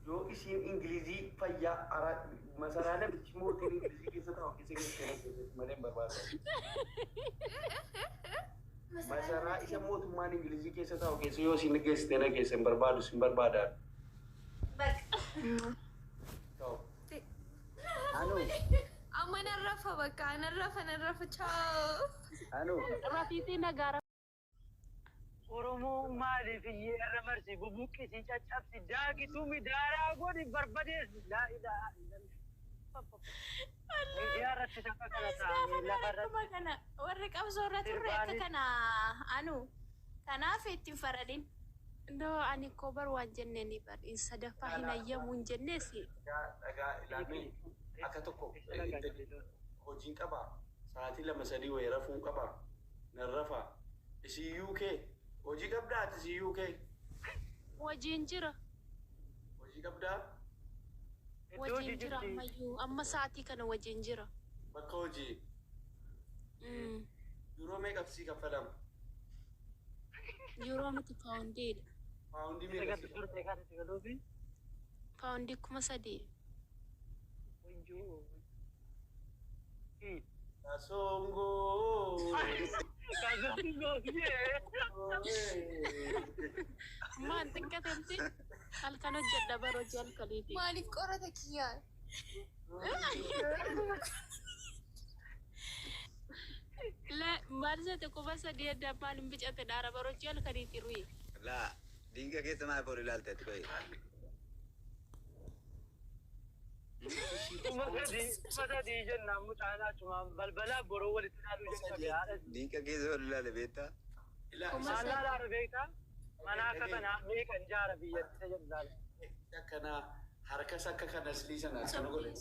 Yo isin Ingilizi fayya ara masarana bichimo tin Ingilizi kisa tahu kisa maden barbada. Masara isa motu man Ingilizi kisa tahu kisa yo sin kisa tena kisa barbadu sin barbada. Tahu. Anu. Amana rafa baka, narrafa ciao. Anu. Rafiti negara. Oromo mali fi yerra marsi bubuki si cacap si dagi tumi dara go di barbades la ilaha illallah. Ziyarat si saka kana ta la karra kana warri qabsoorra turre akka kana anu kanaaf itti faradin ndo ani kobar waan jenneni bar in sadafa hinayyamuun jennesi Daga ilami akka tokko hojiin qaba sa'aatii lama sadii wayii rafuun qaba nan rafa isi UK hojii qabdaa ati isi UK wajin jira hojii qabdaa wajin jira ammayyuu amma sa'aatii kana wajin jira bakka hojii Euro meeqafsii kaffalamu Euro miti poundii paawundii Tegati meeqafsii surte kana tegalofi poundii 3,000 wajju Kasongo Kasongo ye maan xiqqatanti halkan hojjedha baroo jalqaliiti Maaliif qorata kiyyaa? la marsate kuba sadii adda maalin bicate dhaara baroo jalqaliiti ruyi La, dinga keessa maal foori ilaalte ati bayi. Mata di jenna mutana cuma balbala boro walitti dhalu jenna Dinga keessa foori ilaale beektaa? Mana la beekta mana akka kana meeqan jaara biyyatti jenna kana harkas akka kana sliisan akkana godhe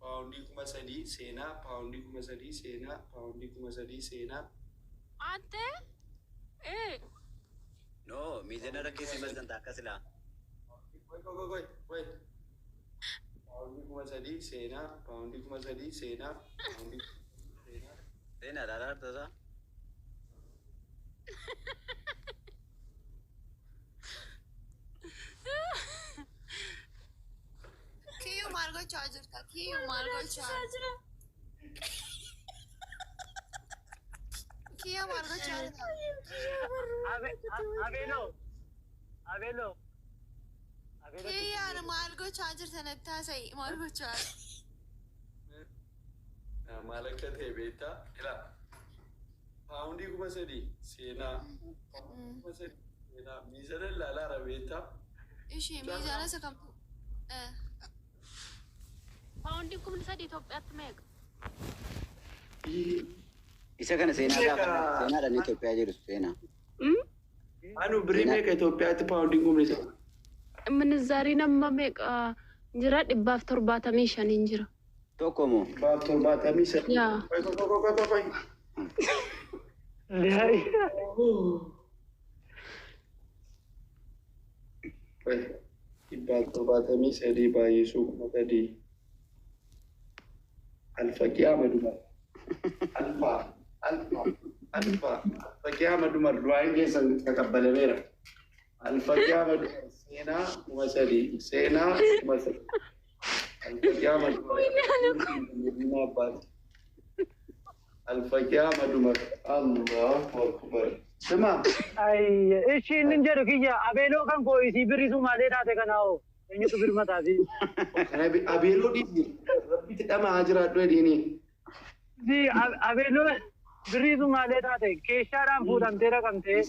paawundii 3,000 seenaa paawundii 3,000 seenaa paawundii 3,000 seenaa ante No, miizana rakkeessi masanta akkas ilaa. Wait. Paawundii 3,000 seenaa paawundii 3,000 seenaa paawundii seenaa Seenaa dhaalaa tasaa? Kiyyuu maal gochaa jirta? Kiyyuu maal gochaa jirta? Kiyyuu maal gochaa jirta? Abelo Kiyyaan maal gochaa jirta natti haasa'i? Maal gochaa jirta? maal akka ta'e beektaa ilaa paawundii 3,000 seenaa paawundii 3,000 seenaa miizana ilaalaara beektaa Ishee miizaana isa kamtu? poundii 3,000 Itoophiyaatti meeqa Isa kana seenaa gaafa seenaadhaan Itoophiyaa jiru seenaa. anu birii meeqa Itoophiyaatti paawundii 3,000 minizaarii nama meeqa jira 175 jira Tokko moo? 175 yaa Qoy. Ibbaa 73 baay'isuu 3 Alfaqii Ahmadumar Alfaqii Ahmadumar du'aan keessan taqabbalameera Alfaqii Ahmadumar seenaa 3 seenaa 3 Alfaqii Ahmadumar Alfaqii Ahmadumar Allahu Akbar Sema ay ishin ninjeru kiyya abelo kan ko isi birisu male taate kanao enyu tu birmata fi Abeeloo dhiibni rabbitti dhamaa jiraadhu jedhini. di abelo birisu male taate keeshaadhaan fuudhamtee raqamtee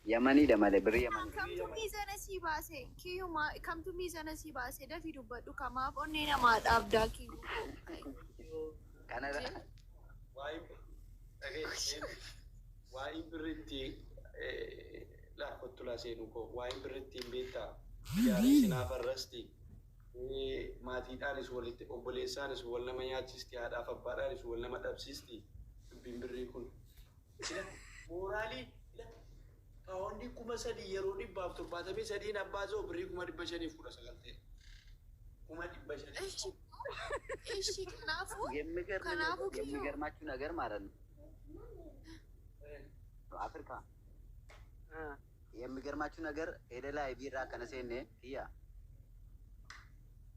Yamaniidha malee birrii yamanii. Kamtu miizana sii baase? Kiyyuu kamtu miizana sii baase? Dafii dubbadhu kamaaf onnee namaa dhaabdaa kiyyuu. Kanarra. Waa'ee birritti laakkottu laa seenu koo waa'ee birritti hin beektaa yaadni sinaaf arrasti maatiidhaanis walitti obboleessaanis wal nama nyaachisti haadhaaf abbaadhaanis wal nama dhabsiisti dubbiin birrii kun mooraalii paawundii 3,000 yeroo 173 abbaa zoo birrii 500 fuudha sagaltee 500 Ishi kanaafuu የሚገርማችሁ ነገር ማለት ነው አፍሪካ የሚገርማችሁ ነገር ሄደ ላይ ቢራ ከነሴኔ ያ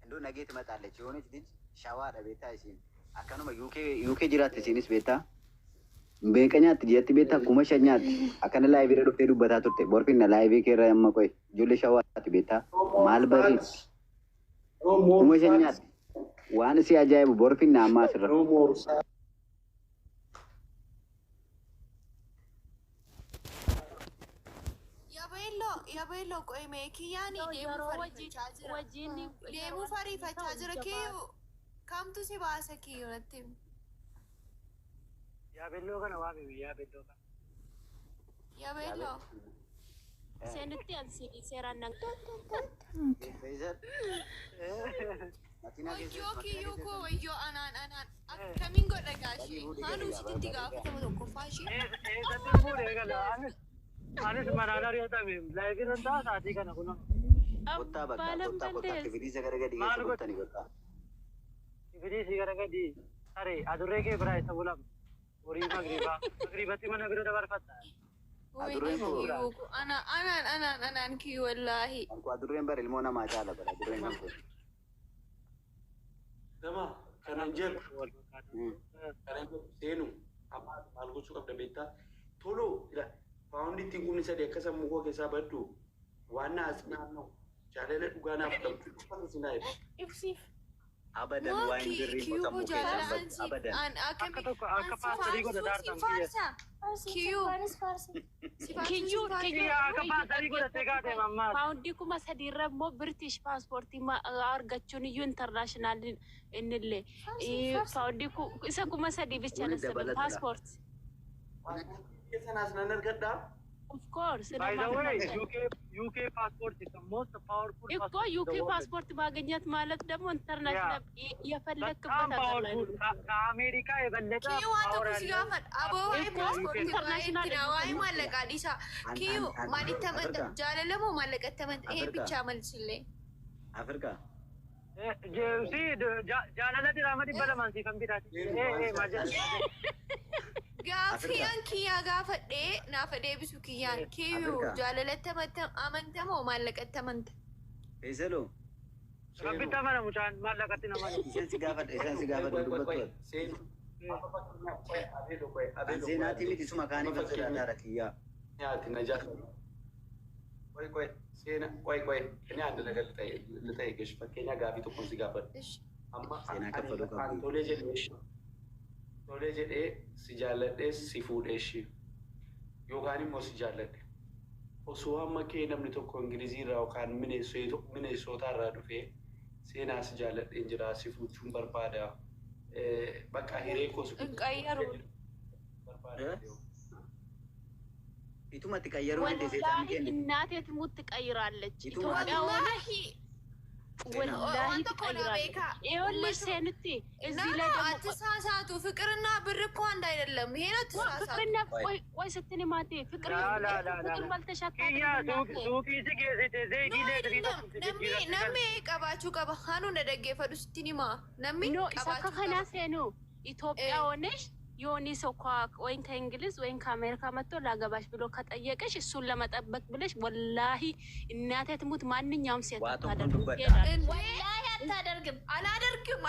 እንዶ ነገ ትመጣለች የሆነች ልጅ ሻዋዳ ቤታ እሺ አካኑማ ዩኬ ጅራት ሲኒስ ቤታ በቀኛት የት ቤታ ኩመሸኛት አከነ ላይ ቢራ ዱፍቴ ዱበታ ቱርቴ ቦርፊና ላይ ቤከረ መቆይ ጆሌ ሻዋት ቤታ ማልበሪ ኩመሸኛት ዋንሲ አጃይብ ቦርፊና ማስረ Yabelo koy me kiyani demu fari facha jira kiyu kam tu si baasa kiyu natim Yabelo kana wami Yabelo Senetti ansi seran nang. Yo kiyu ko yo anan kamin go dagashi hanu siti gafa tamu ko fashi Anis marana riyata mem lagi randa saati kana kuno Kotta activity se karega di kotta ni kotta activity se karega di are adure ke bra esa bola ori magribati mana biro dabar fatta adure ko anan ki wallahi ko adure bar ilmo na ma chala bar adure na ko Dama kanan jel kanan senu amma algo chu kabda beta tolo ila Faundi tinguni sa dia kasam muka ke sabatu. Wana asnano. Jalele dugana fadam. Apa sinai? Ifsif. Abadan wine beri kota muka sabat abadan. Aka pasari ko dadar tam Kiyu aka pasari ko tega de mamma Faundi kuma sadira mo British passport ma argachun yu international inille. Faundi ku isa kuma sadi bichana passport. Of course. By the way, UK passport is the most powerful passport. UK passport maganyat malat damo international yafallak powerful. America ebaleta Kiyu ato kusigafat abo passport international nawai malaga disa Kiyu malitaman jalalamo malagataman bicha malsille Afrika si jalalati ramadi balaman si kambirati majal Gafiyan kiya gafadhe na fade bisu kiyan kiyu jalalatta amanta mo malakatta manta Eselo Kambita mana muchan malakatti namani Isan si gafat dubattu Ansenati miti suma kani fasira dara kiya Nyati najah Koi sena koi ini ada letai gesh pakenya gafi tu kunsi gafat amma Sena kafalo kabu Tole jedhee si jaalladhees si fuudheeshi yookaan immoo si jaalladhe osoo hamma kee namni tokko Ingilizii irraa yookaan Mineesootaa irraa dhufee seenaa si jaalladheen jira si fuuchuun barbaada bakka hiree koo si qayyaru Itumatti qayyaru wende seetaan kenne እናቴ ትሙት ትቀይራለች Itumatti ወላሂ ይኸውልሽ ሴንቲ እዚህ ላይ ደግሞ አትሳሳቱ ፍቅርና ብር እኮ አንድ አይደለም ይሄ ነው ተሳሳቱ ፍቅርና ቆይ ስትኒ ማቴ ፍቅር ባልተሻታ ነሜ ቀባችሁ ቀባሃኑ እንደደገፈዱ ስትኒማ ነሜ ቀባችሁ ከናሴ ነው ኢትዮጵያ ሆነሽ የሆነ ሰው ወይን ከእንግሊዝ ወይን ከአሜሪካ መጥቶ ላገባሽ ብሎ ከጠየቀሽ እሱን ለመጠበቅ ብለሽ ወላሂ እናቴ ትሙት ማንኛውም ሴት አታደርግም አላደርግም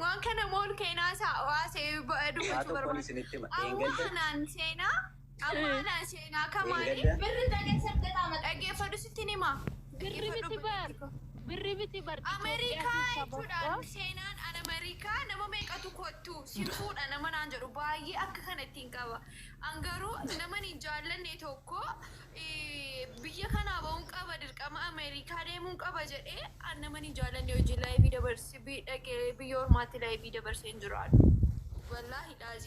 ዋን ከነ ሞል ከናሳ ዋሴ በዱበት በርባስ አማና ሴና ከማኒ ብር ተገሰቀታ መጠገፈዱ ስትኒማ ብርብቲ በር አሜሪካ ይቱዳን ሴናን አን አሜሪካ ነሞ ሜቀቱ ኮቱ ሲፉዳ ነመን አንጀሩ ባይ አከከነቲን ቀባ አንገሩ ነመን ይጃለን ቶኮ ብየ ከና ባውን ቀባ ድርቀማ አሜሪካ ደሙን ቀባ ጀዴ አነመን ይጃለን ዲዮጂ ላይ ቪዲዮበርስ ቢደቀ ቢዮር ማቲ ላይ ቪዲዮበርስ እንጅራል ወላሂ ዳዚ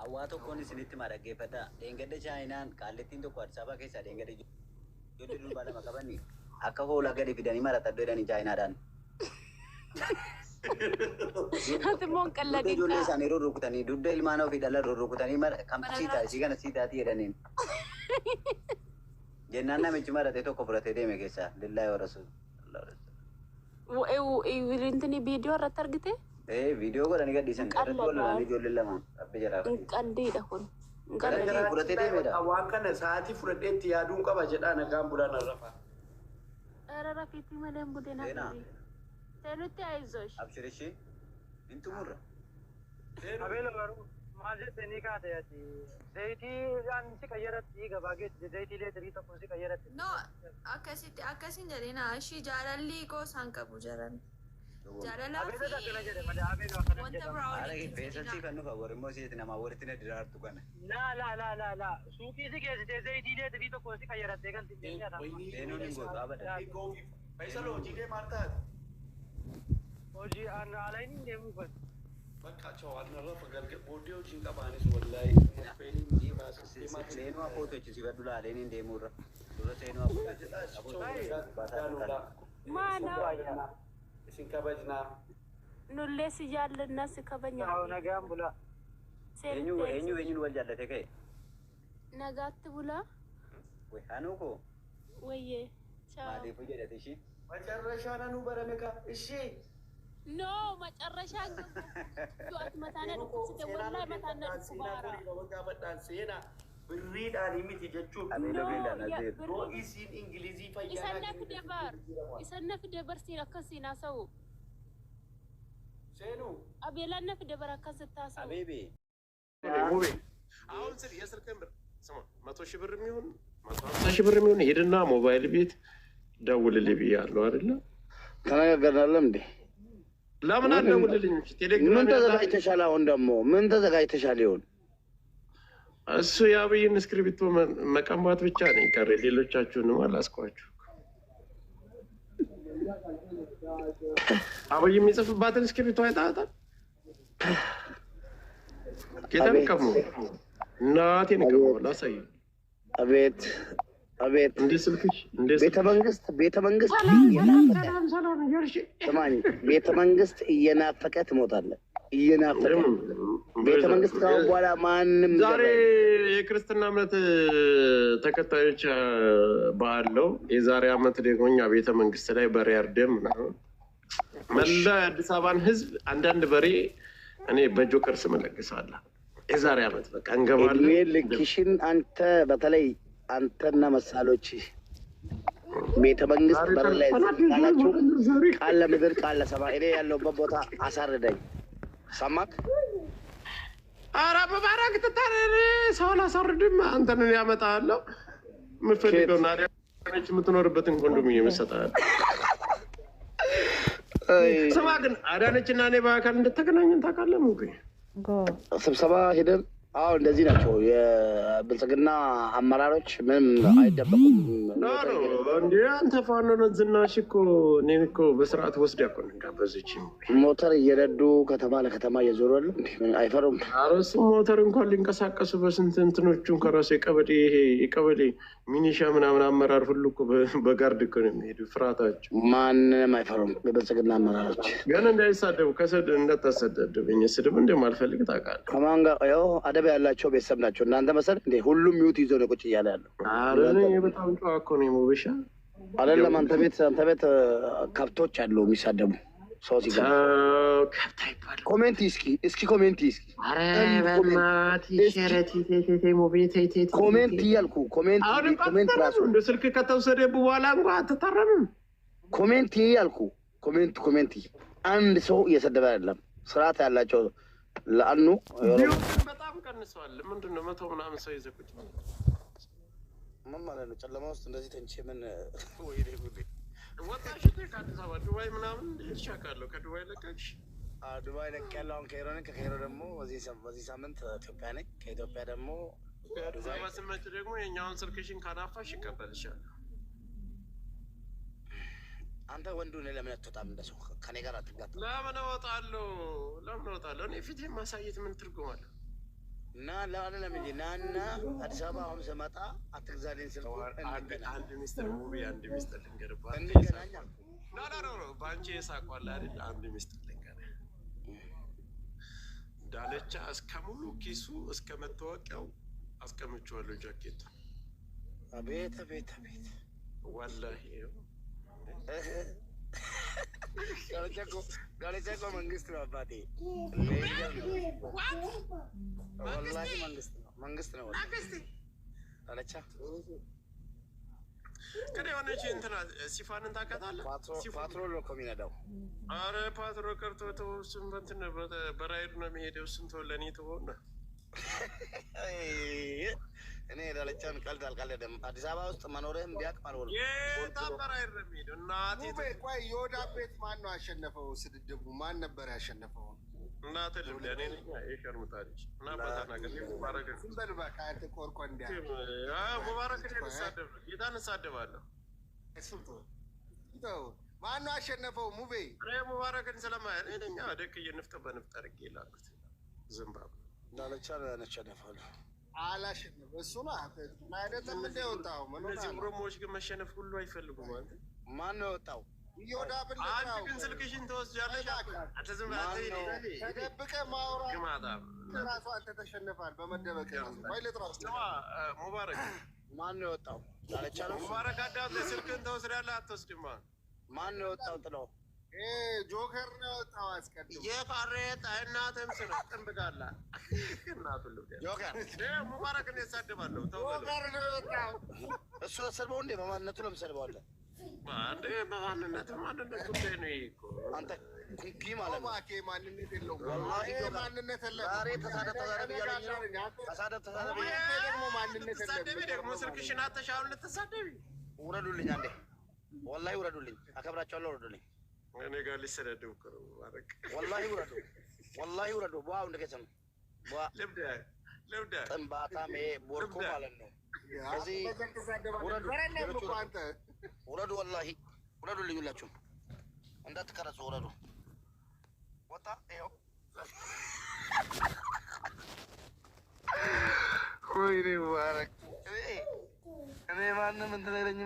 አዋቶ ኮኒ ስኒት ማረገፈታ ደንገደ ቻይናን ካለቲን ቶ ቋርሳባ ከሳ ደንገደ ጆደሉ ባለ ማቀበኒ Akka hola gadi fidanii marataddo jedhanii chaayinaadhaan. Ati moon qalladii ijoollee isaanii rurrukutanii dugda ilmaan ofii dhala rurrukutanii kamtu isii kana siitaati jedhaniin. Jennaan namichi maratee tokko fudhatee deeme keessaa lillahi wa rasul. Intini viidiyoo irratti argite ቪዲዮ godhanii gadhiisan irratti wal lolanii ijoolleen lama abbi jedhaa qaldiidha kun fudhatee deemedha. Waan kana sa'aatii fudhadheetti yaaduun qaba jedhaa nagaan bulaan arrafa. rafiitii malee budeen hafi seenutti aizosh Abshirishi hin xumurra. Abeela garuu maal jettanii kaate ati zayitii si qayyaratti gabaa geessi zayitii leetirii tokko si qayyaratti. No, akkasin jedhina ishii jaalalli goosaan qabu jaran. Jaalala Abeela akkana jedhe malee abeela akkana wanta jedhe. biraa Feesasii kan nufa warrimmoo siiti nama walitti na diraartu kana. La suuqii si geessitee zayitii leetirii tokko si qayyarattee kan si deemee Seenuun hin gootu abada. Faisal hojiilee maal taate? hojii aan alayin hin deemuu kun. Bakka chawaan arrafa galgala booddee hojiin qabaanis wallaahi. Seenuu afootu echisiifadhu laaleen hin deemurra. Dura seenuu maana Isin kabajnaa. nullee si jaallanna si kabanya Nagaan bula. eenyu wal jaallate ka'e? nagaatti bulaa Hanuu koo wayyee maaliif jedhate ishii? Macarrashaan anuu barame ka ishee. no macarrashaan du'at mataana dhukkubsite wallahi mataana dhukkubaara Gaafadhaan seenaa birriidhaan miti jechuudha. Abeela beelaan adeer. Yoo isiin Ingilizii fayyaa isan nafi dabarsiin akkasiin haasa'u seenuu. abeelaan nafi dabar akkasitti haasa'u Abeebe. አሁን ስል የስልክህን ብር ስማ 100 ሺህ ብር የሚሆን 150 ሺህ ብር የሚሆን ሄድና ሞባይል ቤት ደውልልኝ ብያለሁ አይደለ? ተነጋገርናለን እንዴ? ለምን አልደውልልኝ? ቴሌግራም ምን ተዘጋጅተሻል? አሁን ደግሞ ምን ተዘጋጅተሻል? ይሁን እሱ የአብይን እስክሪብቶ መቀማት ብቻ ነው ቀረ። ሌሎቻችሁንም አላስኳችሁ። አብይ የሚጽፍባትን እስክሪብቶ አይታታል። ጌታን ቀሙ እናቴን ቀሙ ላሳይ። አቤት እንዴ ስልክሽ እንዴ ቤተ መንግስት ሰማኝ። ቤተ መንግስት እየናፈቀ ትሞታለህ። እየናፈቀ ቤተ መንግስት ካሁን በኋላ ማንም ዛሬ የክርስትና እምነት ተከታዮች ባለው የዛሬ አመት ደግሞ እኛ ቤተ መንግስት ላይ በሬ አርደን ምናምን መላ አዲስ አበባን ህዝብ አንዳንድ በሬ እኔ በጆከር ስም እለግሳለሁ። የዛሬ አመት በቃ እንገባለን። ልክሽን አንተ በተለይ አንተና መሳሎች ቤተ መንግስት በር ላይ ካላችሁ ቃል ለምድር ቃል ለሰማይ እኔ ያለሁበት ቦታ አሳርደኝ። ሰማክ? ኧረ በባራክ ትታረሪ ሰው አላሳርድም። አንተን ያመጣለሁ የምፈልገው እና አዳነች የምትኖርበትን ኮንዶሚኒየም እሰጥሃለሁ። ስማ ግን አዳነችና እኔ በአካል እንደተገናኘን ታውቃለህ? ስብሰባ ሄደን አዎ እንደዚህ ናቸው የብልጽግና አመራሮች። ምንም አይደበቁም። እንዲ አንተ ፋኖ ነው ዝናሽ እኮ እኔን እኮ በስርዓት ወስዳ እኮ ጋበዘች። ሞተር እየነዱ ከተማ ለከተማ እየዞሩ አሉ። አይፈሩም። ኧረ እሱ ሞተር እንኳን ሊንቀሳቀሱ በስንት እንትኖቹን ከራሱ የቀበሌ ሚኒሻ ምናምን አመራር ሁሉ እኮ በጋርድ እኮ ነው የሚሄዱ። ፍርሃታቸው ማንንም አይፈሩም የብልጽግና አመራሮች። ግን እንዳይሳደቡ እንዳታሰደድብኝ ስድብ እንደማልፈልግ ታውቃለህ። ከማን ጋር ያው አደብ ያላቸው ቤተሰብ ናቸው። እናንተ መሰል እንዴ ሁሉም ሚውት ይዞ ነው ቁጭ እያለ ያለው። ኧረ እኔ በጣም ጨዋ እኮ ነው የሞበሻ አይደለም። አንተ ቤት ከብቶች አሉ የሚሳደቡ ሰው ሲገባ ከብት አይባልም። ኮሜንት እስኪ ኮሜንት ኧረ በእናትህ ሸረቲ ኮሜንት እያልኩ ኮሜንት ራሱ እንደ ስልክ ከተወሰደ በኋላ እንኳን አትታረምም። ኮሜንት እያልኩ ኮሜንት አንድ ሰው እየሰደበ አይደለም። ስርዓት ያላቸው ለአኑ በጣም ቀንሰዋል። ምንድን ነው 100 ምናምን ሰው ይዘህ ቁጭ ምን ማለት ነው? ጨለማ ውስጥ እንደዚህ ተንቼ ምን ወይ ጉዴ ወጣሽ ከአዲስ አበባ ዱባይ ምናምን ይሻካለሁ። ከዱባይ ለቀቅሽ? ዱባይ ለቅ ያለው አሁን ከሄሮ ነኝ። ከሄሮ ደግሞ በዚህ ሳምንት ኢትዮጵያ ነኝ። ከኢትዮጵያ ደግሞ አዲስ አበባ ስመጭ ደግሞ የኛውን ስልክሽን ካናፋሽ ይቀበልሻል። አንተ ወንዱ ነህ፣ ለምን አትወጣም? እንደሰው ከኔ ጋር አትጋጥ። ለምን እወጣለሁ? እኔ ፊቴን ማሳየት ምን ትርጉም አለው? እና ለምን ናና አዲስ አበባ አሁን ስመጣ አትግዛልኝ ስልኩ አንድ ሚስጥር ልንገርህ። እንገናኛለን። ኖ በአንቺ የሳቋል አይደል? አንድ ሚስጥር ልንገርህ። ዳለቻ እስከ ሙሉ ኪሱ እስከ መታወቂያው አስቀምጬዋለሁ ጃኬቱ። አቤት ወላሂ ጋለቻ እኮ መንግስት ነው አባቴ። ወላሂ መንግስት ነው ጋለቻ። ግን የሆነች እንትና ሲፋንን ታውቃታለህ? ፓትሮል ነው እኮ የሚነዳው። አረ ፓትሮል ቀርቶ ተው፣ እሱም በእንትን በራይድ ነው የሚሄደው። እሱን ተው፣ ለእኔ ተወውና እኔ ዳለቻን ቀልድ አልቀልድም። አዲስ አበባ ውስጥ መኖርህም ቢያውቅ አልሆነም። የታም በራይድ ነው የሚሄደው። እናቴ ቆይ የወዳ ቤት ማን ነው ያሸነፈው? ስድድቡ ማን ነበር ያሸነፈው? እናተ ልብዳ እኔ ነኝ የሸርሙጣ ልጅ እና በታናገር ሙባረክ ዝም በል በቃ አንተ ቆርቆንዲያ ሙባረክ ልሳደብ ጌታን እሳደባለሁ። ማን ነው ያሸነፈው? ሙቤ ሙባረክን ስለማያል እኛ ደክዬ ንፍጥ በንፍጥ አድርጌ ላኩት። ዝምባብ ዳለቻ ያሸነፋሉ። አላሸነፈ እሱ ነው አይደለም እንደ ወጣው እነዚህ ኦሮሞዎች ግን መሸነፍ ሁሉ አይፈልጉም። አንተ ማን ነው የወጣው? አንቺ ግን ስልክሽን ትወስጃለሽ። አንተ ዝም ብለህ ተደብቀህ ማውራት ግማታ ራሱ አንተ ተሸንፋል በመደበቅ ሙባረክ ማን ነው የወጣው? ዳለቻ ነው። ሙባረክ አዳም ስልክህን ትወስዳለህ አትወስድም? ማን ነው የወጣው? ጥሎ ጆከር ነው የወጣው። አስቀድሞ የፋሬት እናትህም ስለ ጥንብቃላ እናቱን ልብዳ ጆከር ሙባረክን ያሳድባለሁ። ጆከር ነው የወጣው። እሱ ተሰድበው እንዴ? በማንነቱ ነው የምሰድበዋለህ? አንዴ በማንነት ጉዳይ ነው እኮ አንተ ኩንኪ ማለት ነው። ማኬ ማንነት የለውም። ወላሂ ማንነት የለውም። ዛሬ ተሳደብ እያለኝ ነው። ተሳደብ ደግሞ ማንነት የለውም። ደግሞ ስልክሽን አተሻውን ልትሳደቢ ውረዱልኝ፣ አንዴ ወላሂ ውረዱልኝ። አከብራቸዋለሁ፣ ውረዱልኝ። እኔ ጋር ሊሰዳደብ እኮ ነው። ማረቅ ወላሂ ውረዱ፣ ወላሂ ውረዱ። ቧው እንደከሰም ልብዳ ጥንባታሜ ቦርኮ ማለት ነው። እዚህ ውረዱ፣ ወላሂ ውረዱልኝ። ሁላችሁም እንዳትቀረጹ ውረዱ። ወጣ ይኸው ወይኔ ሙባረክ እኔ ማንም እንትን አይለኝ